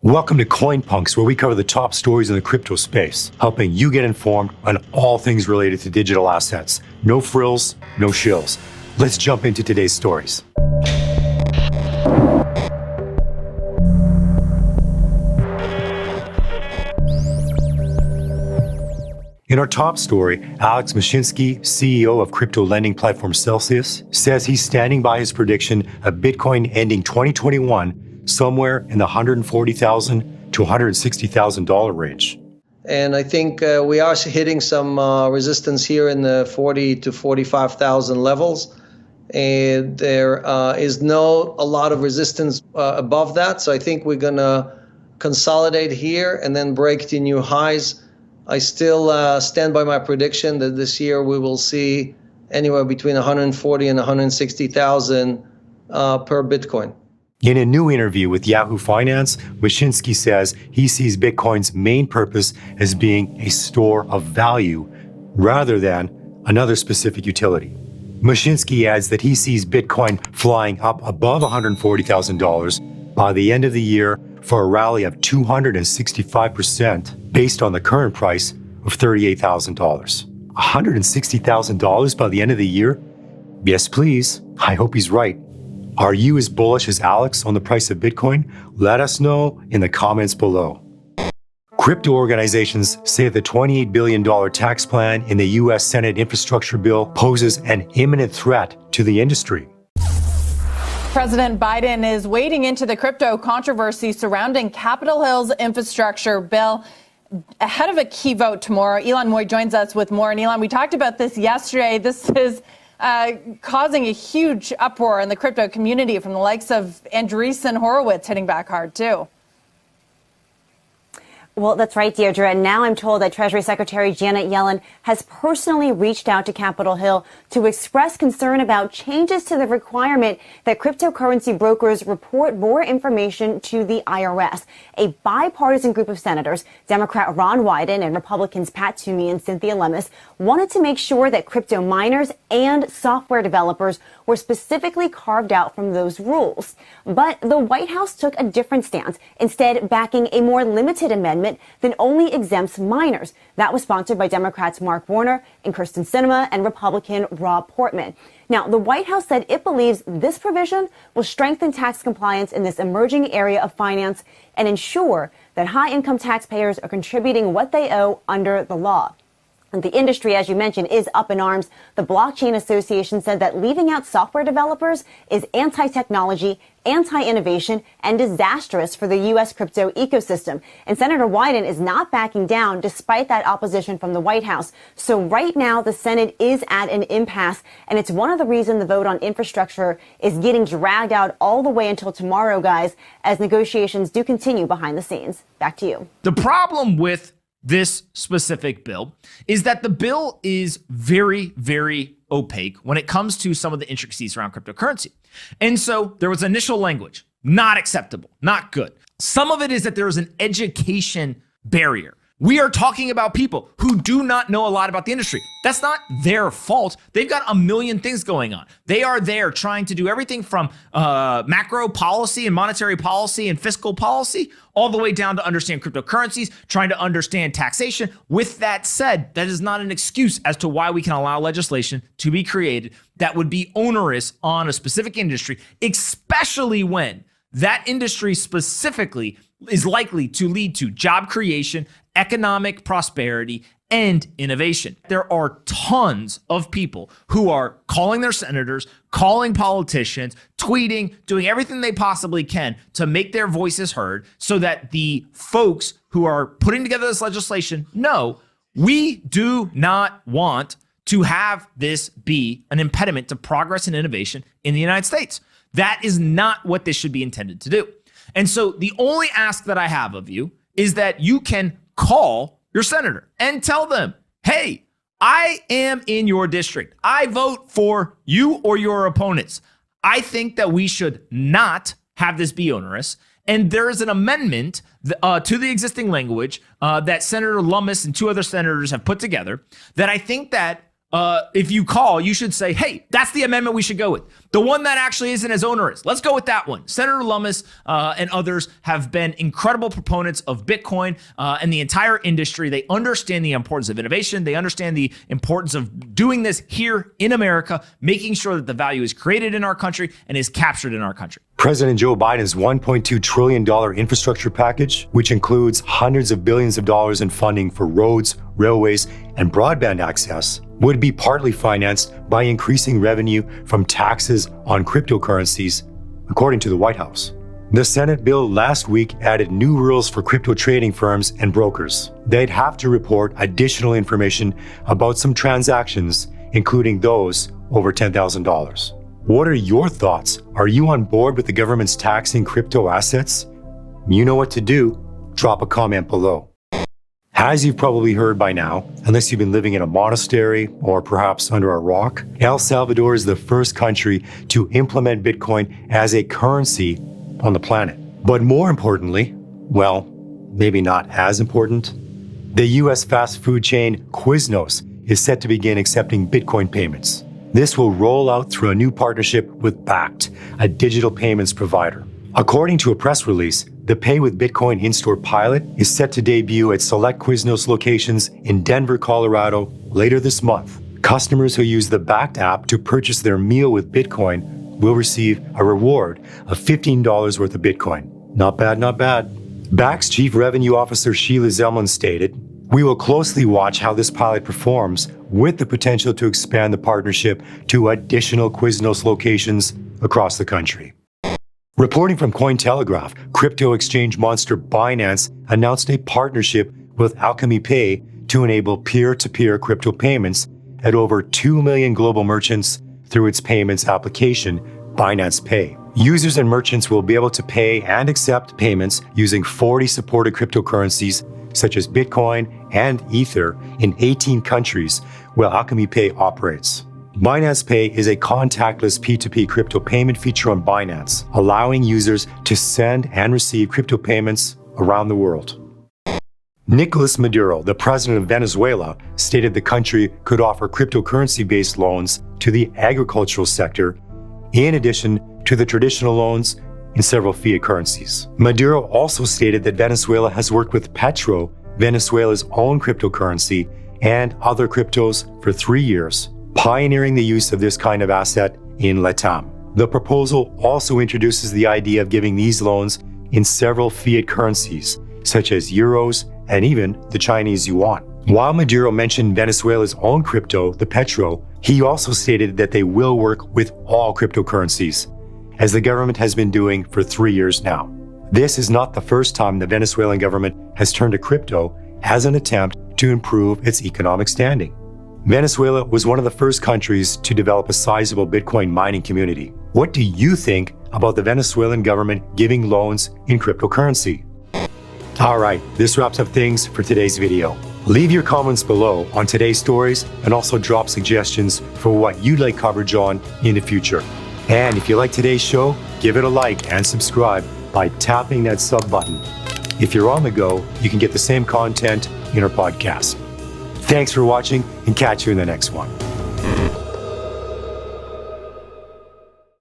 Welcome to Coinpunks, where we cover the top stories in the crypto space, helping you get informed on all things related to digital assets. No frills, no shills. Let's jump into today's stories. In our top story, Alex Mashinsky, CEO of crypto lending platform Celsius, says he's standing by his prediction of Bitcoin ending 2021 somewhere in the $140,000 to $160,000 range. And I think we are hitting some resistance here in the 40 to 45,000 levels. And there is a lot of resistance above that. So I think we're going to consolidate here and then break to new highs. I still stand by my prediction that this year we will see anywhere between 140 and 160,000 per Bitcoin. In a new interview with Yahoo Finance, Mashinsky says he sees Bitcoin's main purpose as being a store of value rather than another specific utility. Mashinsky adds that he sees Bitcoin flying up above $140,000 by the end of the year for a rally of 265% based on the current price of $38,000. $160,000 by the end of the year? Yes, please. I hope he's right. Are you as bullish as Alex on the price of Bitcoin? Let us know in the comments below. Crypto organizations say the $28 billion tax plan in the U.S. Senate infrastructure bill poses an imminent threat to the industry. President Biden is wading into the crypto controversy surrounding Capitol Hill's infrastructure bill ahead of a key vote tomorrow. Elon Moy joins us with more. And Elon, we talked about this yesterday. This is causing a huge uproar in the crypto community from the likes of Andreessen Horowitz hitting back hard, too. Well, that's right, Deirdre. And now I'm told that Treasury Secretary Janet Yellen has personally reached out to Capitol Hill to express concern about changes to the requirement that cryptocurrency brokers report more information to the IRS. A bipartisan group of senators, Democrat Ron Wyden and Republicans Pat Toomey and Cynthia Lummis, wanted to make sure that crypto miners and software developers were specifically carved out from those rules. But the White House took a different stance, instead backing a more limited amendment that only exempts minors. That was sponsored by Democrats Mark Warner and Kyrsten Sinema and Republican Rob Portman. Now, the White House said it believes this provision will strengthen tax compliance in this emerging area of finance and ensure that high-income taxpayers are contributing what they owe under the law. And the industry, as you mentioned, is up in arms. The Blockchain Association said that leaving out software developers is anti-technology, anti-innovation, and disastrous for the U.S. crypto ecosystem. And Senator Wyden is not backing down despite that opposition from the White House. So right now, the Senate is at an impasse, and it's one of the reasons the vote on infrastructure is getting dragged out all the way until tomorrow, guys, as negotiations do continue behind the scenes. Back to you. The problem with this specific bill is that the bill is very, very opaque when it comes to some of the intricacies around cryptocurrency. And so there was initial language, not acceptable, not good. Some of it is that there is an education barrier. We are talking about people who do not know a lot about the industry. That's not their fault. They've got a million things going on. They are there trying to do everything from macro policy and monetary policy and fiscal policy all the way down to understand cryptocurrencies, trying to understand taxation. With that said, that is not an excuse as to why we can allow legislation to be created that would be onerous on a specific industry, especially when that industry specifically is likely to lead to job creation, economic prosperity, and innovation. There are tons of people who are calling their senators, calling politicians, tweeting, doing everything they possibly can to make their voices heard so that the folks who are putting together this legislation know we do not want to have this be an impediment to progress and innovation in the United States. That is not what this should be intended to do. And so the only ask that I have of you is that you can call your senator and tell them, hey, I am in your district. I vote for you or your opponents. I think that we should not have this be onerous. And there is an amendment to the existing language that Senator Lummis and two other senators have put together that I think that if you call, you should say, hey, that's the amendment we should go with. The one that actually isn't as onerous. Let's go with that one. Senator Lummis and others have been incredible proponents of Bitcoin and the entire industry. They understand the importance of innovation. They understand the importance of doing this here in America, making sure that the value is created in our country and is captured in our country. President Joe Biden's $1.2 trillion infrastructure package, which includes hundreds of billions of dollars in funding for roads, railways, and broadband access, would be partly financed by increasing revenue from taxes on cryptocurrencies, according to the White House. The Senate bill last week added new rules for crypto trading firms and brokers. They'd have to report additional information about some transactions, including those over $10,000. What are your thoughts? Are you on board with the government's taxing crypto assets? You know what to do. Drop a comment below. As you've probably heard by now, unless you've been living in a monastery or perhaps under a rock, El Salvador is the first country to implement Bitcoin as a currency on the planet. But more importantly, well, maybe not as important, the US fast food chain Quiznos is set to begin accepting Bitcoin payments. This will roll out through a new partnership with Bakkt, a digital payments provider. According to a press release, the Pay with Bitcoin in-store pilot is set to debut at select Quiznos locations in Denver, Colorado later this month. Customers who use the Bakkt app to purchase their meal with Bitcoin will receive a reward of $15 worth of Bitcoin. Not bad, not bad. Bakkt's Chief Revenue Officer Sheila Zelman stated, "We will closely watch how this pilot performs with the potential to expand the partnership to additional Quiznos locations across the country." Reporting from Cointelegraph, crypto exchange monster Binance announced a partnership with Alchemy Pay to enable peer-to-peer crypto payments at over 2 million global merchants through its payments application, Binance Pay. Users and merchants will be able to pay and accept payments using 40 supported cryptocurrencies such as Bitcoin and Ether in 18 countries where Alchemy Pay operates. Binance Pay is a contactless P2P crypto payment feature on Binance, allowing users to send and receive crypto payments around the world. Nicolas Maduro, the president of Venezuela, stated the country could offer cryptocurrency-based loans to the agricultural sector, in addition to the traditional loans in several fiat currencies. Maduro also stated that Venezuela has worked with Petro, Venezuela's own cryptocurrency, and other cryptos for 3 years, pioneering the use of this kind of asset in Latam. The proposal also introduces the idea of giving these loans in several fiat currencies, such as euros and even the Chinese yuan. While Maduro mentioned Venezuela's own crypto, the Petro, he also stated that they will work with all cryptocurrencies, as the government has been doing for 3 years now. This is not the first time the Venezuelan government has turned to crypto as an attempt to improve its economic standing. Venezuela was one of the first countries to develop a sizable Bitcoin mining community. What do you think about the Venezuelan government giving loans in cryptocurrency? All right, this wraps up things for today's video. Leave your comments below on today's stories and also drop suggestions for what you'd like coverage on in the future. And if you like today's show, give it a like and subscribe by tapping that sub button. If you're on the go, you can get the same content in our podcast. Thanks for watching and catch you in the next one.